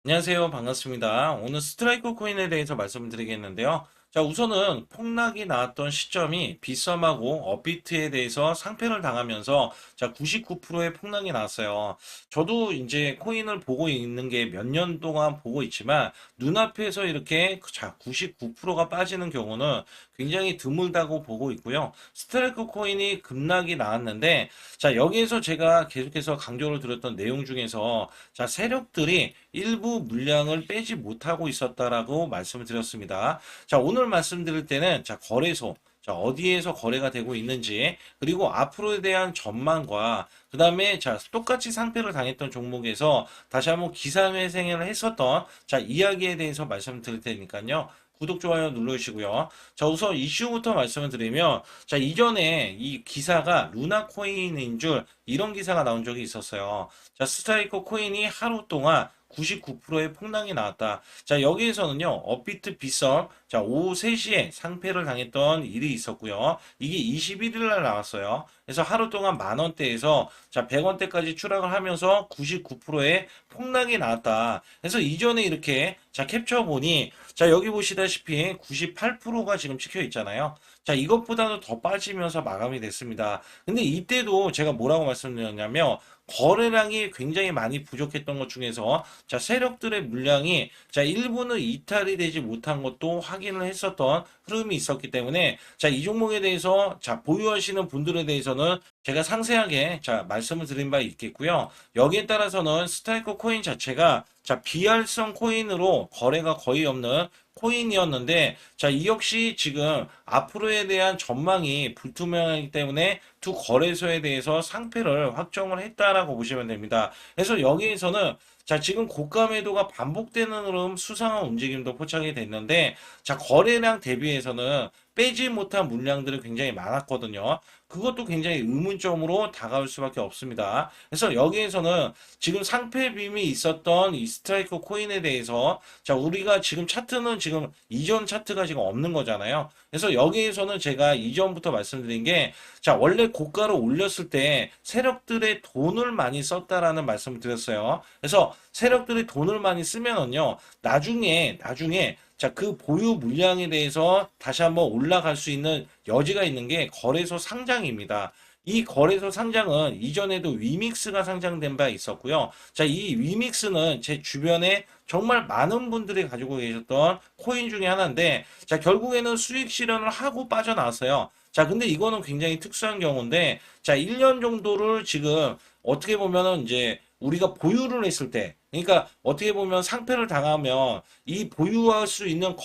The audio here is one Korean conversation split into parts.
안녕하세요. 반갑습니다. 오늘 스트라이크 코인에 대해서 말씀을 드리겠는데요. 자, 우선은 폭락이 나왔던 시점이 빗썸하고 업비트에 대해서 상패를 당하면서 자, 99%의 폭락이 나왔어요. 저도 이제 코인을 보고 있는 게 몇 년 동안 보고 있지만 눈앞에서 이렇게 자, 99%가 빠지는 경우는 굉장히 드물다고 보고 있고요. 스트라이크 코인이 급락이 나왔는데 자, 여기에서 제가 계속해서 강조를 드렸던 내용 중에서 자, 세력들이 일부 물량을 빼지 못하고 있었다라고 말씀을 드렸습니다. 자, 오늘 말씀드릴 때는 자, 거래소, 자, 어디에서 거래가 되고 있는지, 그리고 앞으로에 대한 전망과, 그 다음에 자, 똑같이 상패를 당했던 종목에서 다시 한번 기사회생을 했었던 자, 이야기에 대해서 말씀드릴 테니까요. 구독, 좋아요 눌러주시고요. 자, 우선 이슈부터 말씀을 드리면, 자, 이전에 이 기사가 루나 코인인 줄 이런 기사가 나온 적이 있었어요. 자, 스트라이커 코인이 하루 동안 99%의 폭락이 나왔다. 자, 여기에서는요, 업비트 빗썸, 자, 오후 3시에 상패를 당했던 일이 있었고요. 이게 21일 날 나왔어요. 그래서 하루 동안 만원대에서 자, 100원대까지 추락을 하면서 99%의 폭락이 나왔다. 그래서 이전에 이렇게 자, 캡처 보니 자, 여기 보시다시피 98%가 지금 찍혀 있잖아요. 자, 이것보다도 더 빠지면서 마감이 됐습니다. 근데 이때도 제가 뭐라고 말씀드렸냐면 거래량이 굉장히 많이 부족했던 것 중에서 자, 세력들의 물량이 자, 일부는 이탈이 되지 못한 것도 확인을 했었던 흐름이 있었기 때문에 자, 이 종목에 대해서 자, 보유하시는 분들에 대해서는 제가 상세하게 자, 말씀을 드린 바 있겠고요. 여기에 따라서는 스타이커 코인 자체가 자, 비활성 코인으로 거래가 거의 없는 코인이었는데 자, 이 역시 지금 앞으로에 대한 전망이 불투명하기 때문에 두 거래소에 대해서 상패를 확정을 했다라고 보시면 됩니다. 그래서 여기에서는 자, 지금 고가 매도가 반복되는 흐름 수상한 움직임도 포착이 됐는데 자, 거래량 대비해서는 빼지 못한 물량들이 굉장히 많았거든요. 그것도 굉장히 의문점으로 다가올 수밖에 없습니다. 그래서 여기에서는 지금 상패 빔이 있었던 이 스트라이크 코인에 대해서 자, 우리가 지금 차트는 지금 이전 차트가 지금 없는 거잖아요. 그래서 여기에서는 제가 이전부터 말씀드린 게 자, 원래 고가로 올렸을 때 세력들의 돈을 많이 썼다라는 말씀을 드렸어요. 그래서 세력들이 돈을 많이 쓰면은요, 나중에 자, 그 보유 물량에 대해서 다시 한번 올라갈 수 있는 여지가 있는 게 거래소 상장입니다. 이 거래소 상장은 이전에도 위믹스가 상장된 바 있었고요. 자, 이 위믹스는 제 주변에 정말 많은 분들이 가지고 계셨던 코인 중에 하나인데, 자, 결국에는 수익 실현을 하고 빠져나왔어요. 자, 근데 이거는 굉장히 특수한 경우인데, 자, 1년 정도를 지금 어떻게 보면은 이제 우리가 보유를 했을 때, 그러니까 어떻게 보면 상패를 당하면 이 보유할 수 있는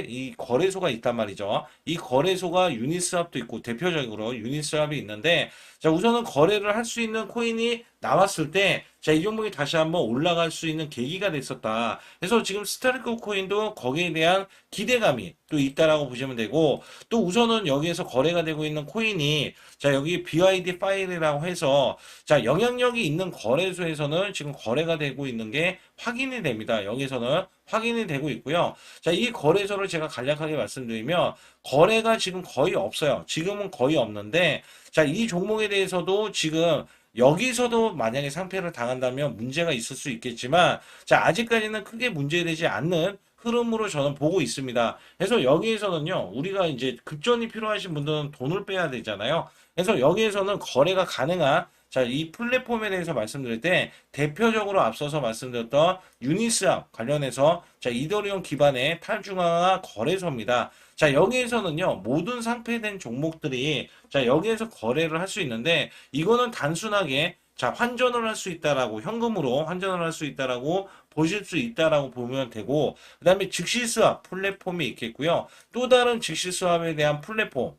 이 거래소가 있단 말이죠. 이 거래소가 유니스왑도 있고 대표적으로 유니스왑이 있는데 자, 우선은 거래를 할 수 있는 코인이 나왔을 때 자, 이 종목이 다시 한번 올라갈 수 있는 계기가 됐었다. 그래서 지금 스타리크 코인도 거기에 대한 기대감이 또 있다라고 보시면 되고 또 우선은 여기에서 거래가 되고 있는 코인이 자, 여기 BYD 파일이라고 해서 자, 영향력이 있는 거래소에서는 지금 거래가 되고 있는 게 확인이 됩니다. 여기서는 확인이 되고 있고요. 자, 이 거래소를 제가 간략하게 말씀드리면 거래가 지금 거의 없어요. 지금은 거의 없는데 자, 이 종목에 대해서도 지금 여기서도 만약에 상패를 당한다면 문제가 있을 수 있겠지만 자, 아직까지는 크게 문제되지 않는 흐름으로 저는 보고 있습니다. 그래서 여기에서는요, 우리가 이제 급전이 필요하신 분들은 돈을 빼야 되잖아요. 그래서 여기에서는 거래가 가능한 자, 이 플랫폼에 대해서 말씀드릴 때 대표적으로 앞서서 말씀드렸던 유니스왑 관련해서 자, 이더리움 기반의 탈중앙화 거래소입니다. 자, 여기에서는요, 모든 상폐된 종목들이 자, 여기에서 거래를 할 수 있는데 이거는 단순하게 자, 환전을 할 수 있다라고 현금으로 환전을 할 수 있다라고 보실 수 있다라고 보면 되고 그다음에 즉시 스왑 플랫폼이 있겠고요. 또 다른 즉시 스왑에 대한 플랫폼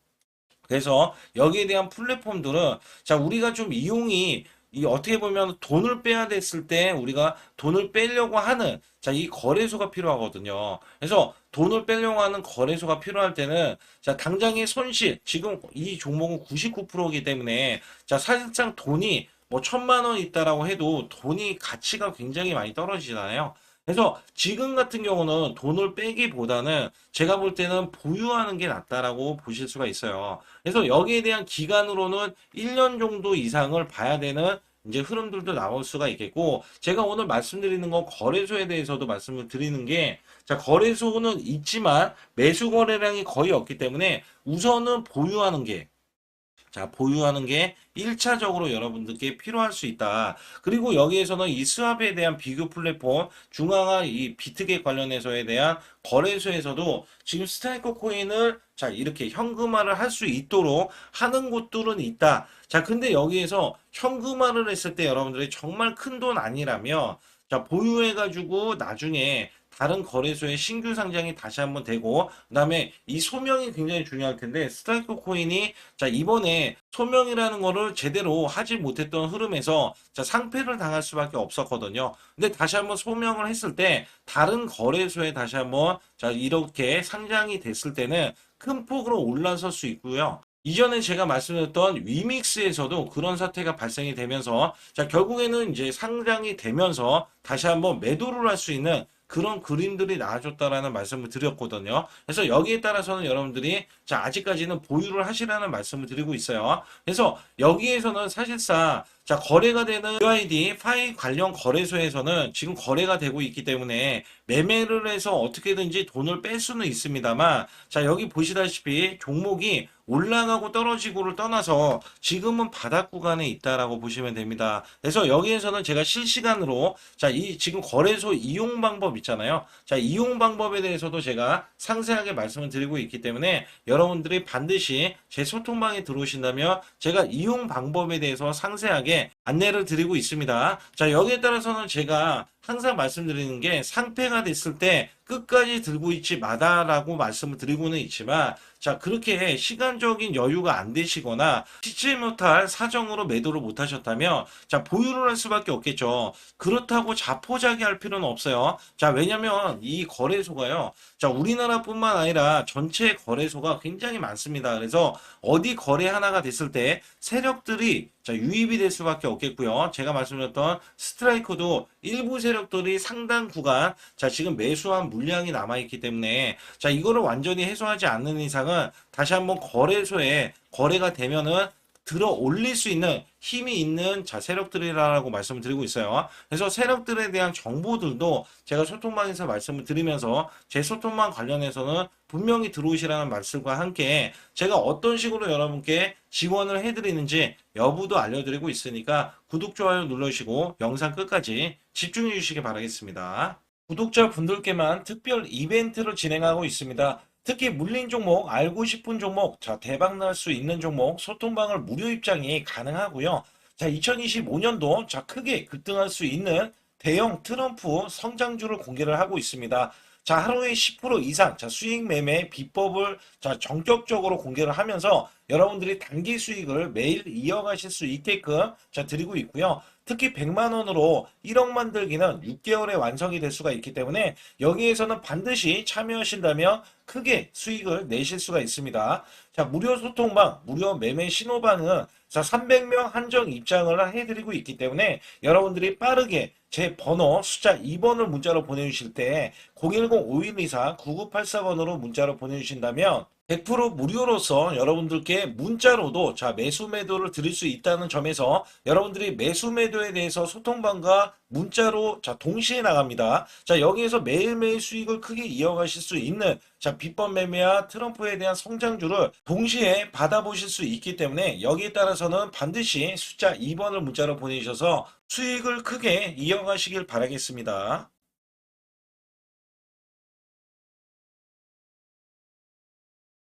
그래서 여기에 대한 플랫폼들은 자, 우리가 좀 이용이 이 어떻게 보면 돈을 빼야 됐을 때 우리가 돈을 빼려고 하는 자, 이 거래소가 필요하거든요. 그래서 돈을 빼려고 하는 거래소가 필요할 때는 자, 당장의 손실 지금 이 종목은 99%이기 때문에 자, 사실상 돈이 뭐 1,000만 원 있다라고 해도 돈이 가치가 굉장히 많이 떨어지잖아요. 그래서 지금 같은 경우는 돈을 빼기보다는 제가 볼 때는 보유하는 게 낫다라고 보실 수가 있어요. 그래서 여기에 대한 기간으로는 1년 정도 이상을 봐야 되는 이제 흐름들도 나올 수가 있겠고, 제가 오늘 말씀드리는 건 거래소에 대해서도 말씀을 드리는 게, 자, 거래소는 있지만 매수 거래량이 거의 없기 때문에 우선은 보유하는 게, 자, 보유하는 게 1차적으로 여러분들께 필요할 수 있다. 그리고 여기에서는 이 스왑에 대한 비교 플랫폼, 중앙화 이 비트겟 관련해서에 대한 거래소에서도 지금 스타이커 코인을 자, 이렇게 현금화를 할 수 있도록 하는 곳들은 있다. 자, 근데 여기에서 현금화를 했을 때 여러분들이 정말 큰 돈 아니라면 자, 보유해가지고 나중에 다른 거래소에 신규 상장이 다시 한번 되고, 그다음에 이 소명이 굉장히 중요할 텐데, 스타이커 코인이 자, 이번에 소명이라는 거를 제대로 하지 못했던 흐름에서 자, 상패를 당할 수밖에 없었거든요. 근데 다시 한번 소명을 했을 때 다른 거래소에 다시 한번 자, 이렇게 상장이 됐을 때는 큰 폭으로 올라설 수 있고요. 이전에 제가 말씀드렸던 위믹스에서도 그런 사태가 발생이 되면서 자, 결국에는 이제 상장이 되면서 다시 한번 매도를 할 수 있는 그런 그림들이 나와줬다라는 말씀을 드렸거든요. 그래서 여기에 따라서는 여러분들이 자, 아직까지는 보유를 하시라는 말씀을 드리고 있어요. 그래서 여기에서는 사실상 자, 거래가 되는 UID 파이 관련 거래소에서는 지금 거래가 되고 있기 때문에 매매를 해서 어떻게든지 돈을 뺄 수는 있습니다만, 자, 여기 보시다시피 종목이 올라가고 떨어지고를 떠나서 지금은 바닥 구간에 있다라고 보시면 됩니다. 그래서 여기에서는 제가 실시간으로 자, 이 지금 거래소 이용 방법 있잖아요. 자, 이용 방법에 대해서도 제가 상세하게 말씀을 드리고 있기 때문에 여러분들이 반드시 제 소통방에 들어오신다면 제가 이용 방법에 대해서 상세하게 안내를 드리고 있습니다. 자, 여기에 따라서는 제가 항상 말씀드리는 게 상패가 됐을 때 끝까지 들고 있지 마다라고 말씀을 드리고는 있지만, 자, 그렇게 시간적인 여유가 안 되시거나 피치 못할 사정으로 매도를 못 하셨다면 자, 보유를 할 수밖에 없겠죠. 그렇다고 자포자기할 필요는 없어요. 자, 왜냐면 이 거래소가요. 자, 우리나라뿐만 아니라 전체 거래소가 굉장히 많습니다. 그래서 어디 거래 하나가 됐을 때 세력들이 자, 유입이 될 수밖에 없겠고요. 제가 말씀드렸던 스트라이커도 일부 세력들이 상당 구간 자, 지금 매수한 물량이 남아있기 때문에 자, 이거를 완전히 해소하지 않는 이상은 다시 한번 거래소에 거래가 되면은 들어 올릴 수 있는 힘이 있는 자, 세력들이라고 말씀을 드리고 있어요. 그래서 세력들에 대한 정보들도 제가 소통방에서 말씀을 드리면서 제 소통방 관련해서는 분명히 들어오시라는 말씀과 함께 제가 어떤 식으로 여러분께 지원을 해드리는지 여부도 알려드리고 있으니까 구독, 좋아요 눌러주시고 영상 끝까지 집중해 주시기 바라겠습니다. 구독자분들께만 특별 이벤트를 진행하고 있습니다. 특히 물린 종목, 알고 싶은 종목, 자, 대박 날 수 있는 종목, 소통방을 무료 입장이 가능하고요. 자, 2025년도 자, 크게 급등할 수 있는 대형 트럼프 성장주를 공개를 하고 있습니다. 자, 하루에 10% 이상, 자, 수익 매매 비법을 자, 전격적으로 공개를 하면서 여러분들이 단기 수익을 매일 이어가실 수 있게끔 자, 드리고 있고요. 특히 100만 원으로 1억 만들기는 6개월에 완성이 될 수가 있기 때문에 여기에서는 반드시 참여하신다면 크게 수익을 내실 수가 있습니다. 자, 무료 소통방, 무료 매매 신호방은 자, 300명 한정 입장을 해드리고 있기 때문에 여러분들이 빠르게 제 번호 숫자 2번을 문자로 보내주실 때 010-5124-9984번으로 문자로 보내주신다면 100% 무료로서 여러분들께 문자로도 자, 매수 매도를 드릴 수 있다는 점에서 여러분들이 매수 매도에 대해서 소통방과 문자로 자, 동시에 나갑니다. 자, 여기에서 매일매일 수익을 크게 이어가실 수 있는 자, 비법 매매와 트럼프에 대한 성장주를 동시에 받아보실 수 있기 때문에 여기에 따라서는 반드시 숫자 2번을 문자로 보내주셔서 수익을 크게 이어가시길 바라겠습니다.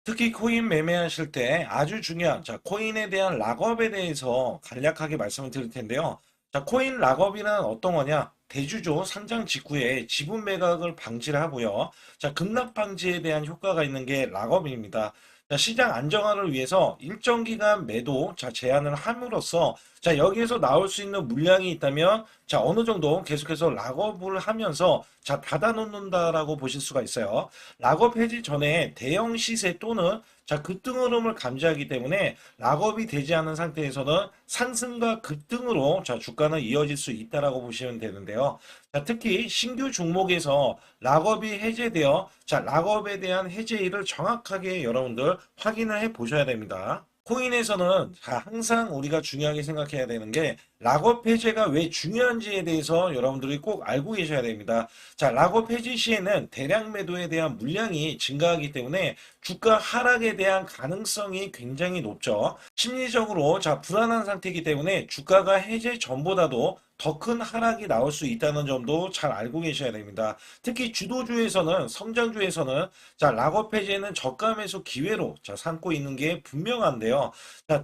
특히 코인 매매하실 때 아주 중요한 자, 코인에 대한 락업에 대해서 간략하게 말씀을 드릴 텐데요. 자, 코인 락업이란 어떤 거냐? 대주주 상장 직후에 지분 매각을 방지를 하고요. 자, 급락 방지에 대한 효과가 있는 게 락업입니다. 자, 시장 안정화를 위해서 일정 기간 매도 자, 제한을 함으로써 자, 여기에서 나올 수 있는 물량이 있다면 자, 어느 정도 계속해서 락업을 하면서 자, 닫아 놓는다라고 보실 수가 있어요. 락업 해지 전에 대형 시세 또는 자, 급등 흐름을 감지하기 때문에 락업이 되지 않은 상태에서는 상승과 급등으로 자, 주가는 이어질 수 있다라고 보시면 되는데요. 자, 특히 신규 종목에서 락업이 해제되어 자, 락업에 대한 해제일을 정확하게 여러분들 확인을 해 보셔야 됩니다. 코인에서는 항상 우리가 중요하게 생각해야 되는 게 락업 해제가 왜 중요한지에 대해서 여러분들이 꼭 알고 계셔야 됩니다. 자, 락업 해제 시에는 대량 매도에 대한 물량이 증가하기 때문에 주가 하락에 대한 가능성이 굉장히 높죠. 심리적으로 불안한 상태이기 때문에 주가가 해제 전보다도 더 큰 하락이 나올 수 있다는 점도 잘 알고 계셔야 됩니다. 특히 주도주에서는 성장주에서는 락업 해제는 저가 매수 기회로 삼고 있는 게 분명한데요.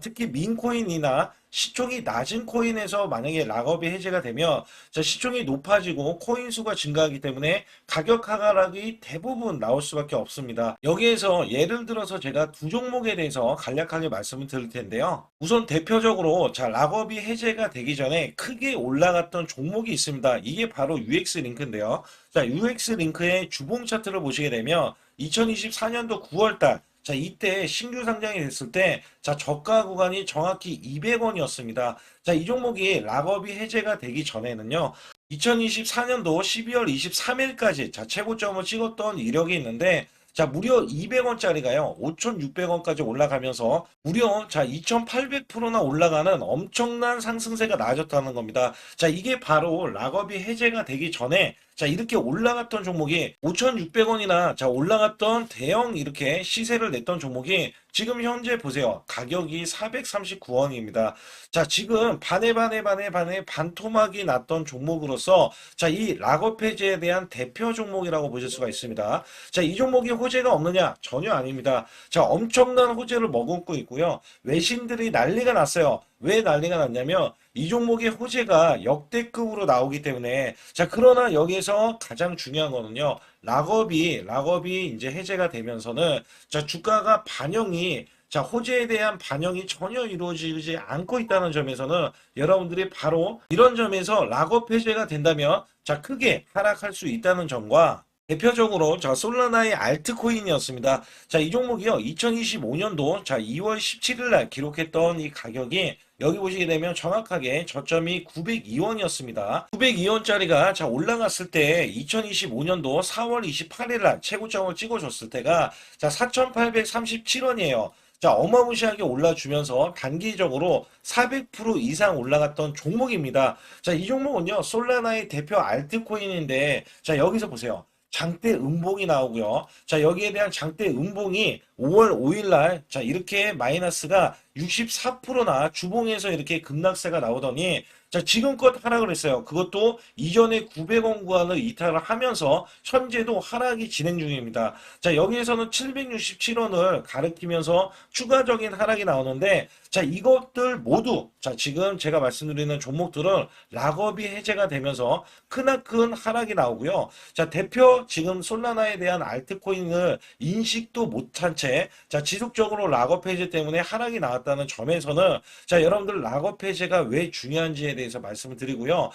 특히 민코인이나 시총이 낮은 코인에서 만약에 락업이 해제가 되면 시총이 높아지고 코인 수가 증가하기 때문에 가격 하락이 대부분 나올 수밖에 없습니다. 여기에서 예를 들어서 제가 두 종목에 대해서 간략하게 말씀을 드릴 텐데요. 우선 대표적으로 락업이 해제가 되기 전에 크게 올라갔던 종목이 있습니다. 이게 바로 UX링크인데요. UX링크의 주봉 차트를 보시게 되면 2024년도 9월달 이때 신규 상장이 됐을 때, 저가 구간이 정확히 200원이었습니다. 이 종목이 락업이 해제가 되기 전에는요, 2024년도 12월 23일까지 최고점을 찍었던 이력이 있는데, 무려 200원짜리가요, 5,600원까지 올라가면서 무려 2,800%나 올라가는 엄청난 상승세가 나아졌다는 겁니다. 이게 바로 락업이 해제가 되기 전에 이렇게 올라갔던 종목이 5,600원이나 올라갔던 대형 이렇게 시세를 냈던 종목이 지금 현재 보세요. 가격이 439원입니다. 지금 반에 반토막이 났던 종목으로서 이 락업 해제에 대한 대표 종목이라고 보실 수가 있습니다. 이 종목이 호재가 없느냐? 전혀 아닙니다. 엄청난 호재를 머금고 있고요. 외신들이 난리가 났어요. 왜 난리가 났냐면 이 종목의 호재가 역대급으로 나오기 때문에 그러나 여기에서 가장 중요한 거는요. 락업이 이제 해제가 되면서는 주가가 반영이 호재에 대한 반영이 전혀 이루어지지 않고 있다는 점에서는 여러분들이 바로 이런 점에서 락업 해제가 된다면 크게 하락할 수 있다는 점과 대표적으로 솔라나의 알트코인이었습니다. 이 종목이요. 2025년도 2월 17일 날 기록했던 이 가격이 여기 보시게 되면 정확하게 저점이 902원이었습니다. 902원짜리가 올라갔을 때 2025년도 4월 28일 날 최고점을 찍어줬을 때가 4,837원이에요. 어마무시하게 올라주면서 단기적으로 400% 이상 올라갔던 종목입니다. 이 종목은요, 솔라나의 대표 알트코인인데, 여기서 보세요. 장대 음봉이 나오고요. 여기에 대한 장대 음봉이 5월 5일 날, 이렇게 마이너스가 64%나 주봉에서 이렇게 급락세가 나오더니, 지금껏 하락을 했어요. 그것도 이전에 900원 구간을 이탈을 하면서 현재도 하락이 진행 중입니다. 여기에서는 767원을 가리키면서 추가적인 하락이 나오는데, 이것들 모두, 지금 제가 말씀드리는 종목들은 락업이 해제가 되면서 크나큰 하락이 나오고요. 대표 지금 솔라나에 대한 알트코인을 인식도 못한 채, 지속적으로 락업 해제 때문에 하락이 나왔다는 점에서는, 여러분들 락업 해제가 왜 중요한지에 대해서 말씀을 드리고요.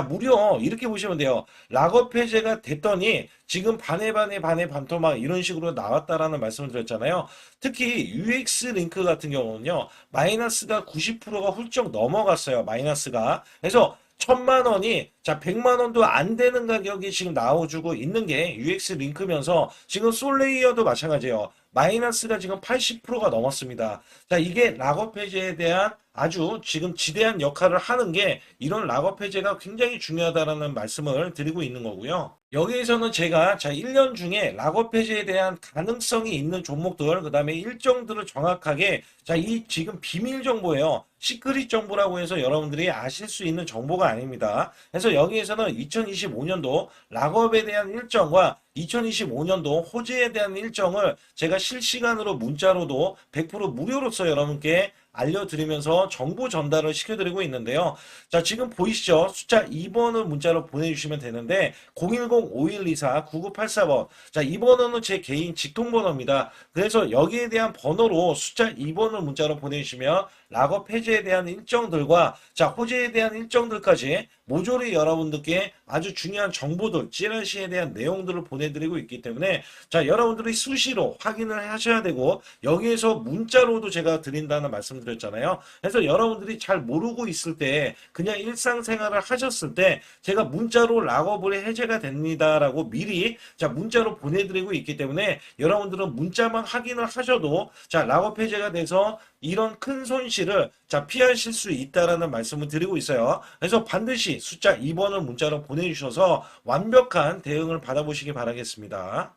무려 이렇게 보시면 돼요. 락업 해제가 됐더니 지금 반에 반토막 이런 식으로 나왔다라는 말씀을 드렸잖아요. 특히 UX링크 같은 경우는요. 마이너스가 90%가 훌쩍 넘어갔어요. 마이너스가. 그래서 1,000만 원이 100만 원도 안 되는 가격이 지금 나와주고 있는 게 UX링크면서 지금 솔레이어도 마찬가지예요. 마이너스가 지금 80%가 넘었습니다. 이게 락업 해제에 대한 아주 지금 지대한 역할을 하는 게 이런 락업 해제가 굉장히 중요하다라는 말씀을 드리고 있는 거고요. 여기에서는 제가 1년 중에 락업 해제에 대한 가능성이 있는 종목들, 그 다음에 일정들을 정확하게 이 지금 비밀 정보예요. 시크릿 정보라고 해서 여러분들이 아실 수 있는 정보가 아닙니다. 그래서 여기에서는 2025년도 락업에 대한 일정과 2025년도 호재에 대한 일정을 제가 실시간으로 문자로도 100% 무료로서 여러분께 알려드리면서 정보 전달을 시켜드리고 있는데요. 지금 보이시죠? 숫자 2번을 문자로 보내주시면 되는데 010-5124-9984번. 이 번호는 제 개인 직통번호입니다. 그래서 여기에 대한 번호로 숫자 2번을 문자로 보내주시면 락업 해제에 대한 일정들과 호재에 대한 일정들까지 모조리 여러분들께 아주 중요한 정보들, 찌라시에 대한 내용들을 보내드리고 있기 때문에 여러분들이 수시로 확인을 하셔야 되고 여기에서 문자로도 제가 드린다는 말씀 말씀드렸잖아요. 그래서 여러분들이 잘 모르고 있을 때 그냥 일상생활을 하셨을 때 제가 문자로 락업을 해제가 됩니다라고 미리 자 문자로 보내드리고 있기 때문에 여러분들은 문자만 확인을 하셔도 자 락업 해제가 돼서 이런 큰 손실을 자 피하실 수 있다라는 말씀을 드리고 있어요. 그래서 반드시 숫자 2번을 문자로 보내주셔서 완벽한 대응을 받아보시기 바라겠습니다.